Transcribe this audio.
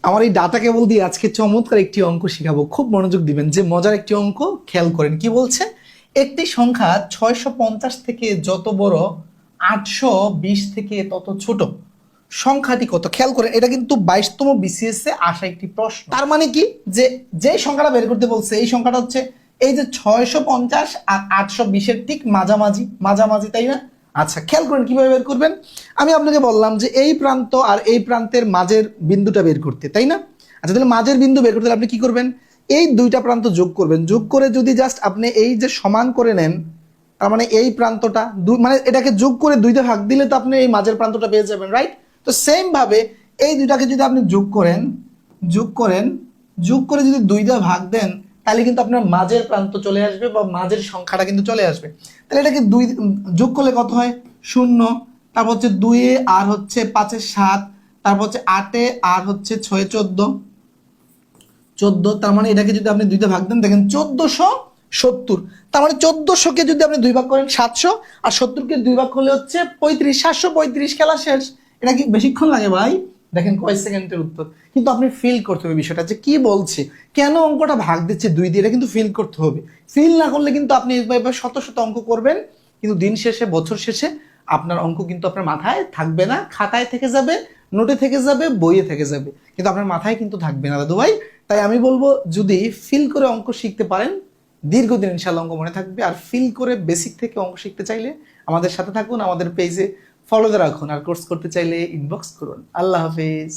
আমার এই data cable দিয়ে আজকে চমৎকার একটি অঙ্ক শিখাবো, খুব মনোযোগ দিবেন। যে মজার একটি অঙ্ক, খেয়াল করেন কি বলছে। একটি সংখ্যা 650 থেকে যত বড়, 820 থেকে তত ছোট, সংখ্যাটি কত? খেয়াল করেন, এটা কিন্তু 22তম বিসিএস এ আসা একটি প্রশ্ন। তার মানে কি, যে যে সংখ্যাটা বের করতে বলছে এই সংখ্যাটা হচ্ছে এই যে 650 আর 820 ঠিক মাঝামাঝি মাঝামাঝি, তাই না? আচ্ছা, খেয়াল করেন কিভাবে বের করবেন। আমি আপনাকে বললাম যে এই প্রান্ত আর এই প্রান্তের মাঝের বিন্দুটা বের করতে, তাই না? আচ্ছা, তাহলে মাঝের বিন্দু বের করতে আপনি কি করবেন? এই দুইটা প্রান্ত যোগ করবেন, যোগ করে যদি জাস্ট আপনি এই যে সমান করে নেন, তার মানে এই প্রান্তটা মানে এটাকে যোগ করে দুইটা ভাগ দিলে তো আপনি এই মাঝের প্রান্তটা পেয়ে যাবেন, রাইট? তো সেম ভাবে এই দুইটাকে যদি আপনি যোগ করেন, যোগ করে যদি দুইটা ভাগ দেন, তাহলে কিন্তু আপনার মাঝের প্রান্ত চলে আসবে বা মাঝের সংখ্যাটা কিন্তু চলে আসবে। তাহলে এটাকে দুই যোগ করলে কত হয়? 0, তারপর হচ্ছে 2 আর হচ্ছে 5 7, তারপর হচ্ছে 8 আর হচ্ছে 6 14, তার মানে এটাকে যদি আপনি দুইটা ভাগ দেন, দেখেন 1470। তার মানে 1400-কে যদি আপনি দুই ভাগ করেন 700, আর 70-কে দুই ভাগ করলে হচ্ছে 35, 735। খেলা শেষ। এটা কি বেশিক্ষণ লাগে ভাই? দেখেন কয় সেকেন্ডের উত্তর। কিন্তু আপনি ফিল করতে হবে বিষয়টা, যে কি বলছে, কেন অঙ্কটা ভাগ দিচ্ছে 2 দিয়ে, এটা কিন্তু ফিল করতে হবে। ফিল না করলে কিন্তু আপনি এবার শত শত অঙ্ক করবেন, কিন্তু দিন শেষে, বছর শেষে আপনার অঙ্ক কিন্তু আপনার মাথায় থাকবে না, খাতায় থেকে যাবে, নোটে থেকে যাবে, বইয়ে থেকে যাবে, কিন্তু আপনার মাথায় কিন্তু থাকবে না দাদু ভাই। তাই আমি বলবো, যদি ফিল করে অঙ্ক শিখতে পারেন, দীর্ঘদিন ইনশাল্লাহ অঙ্ক মনে থাকবে। আর ফিল করে বেসিক থেকে অঙ্ক শিখতে চাইলে আমাদের সাথে থাকুন, আমাদের পেজে ফলো রাখুন, আর কোর্স করতে চাইলে ইনবক্স করুন। আল্লাহ হাফেজ।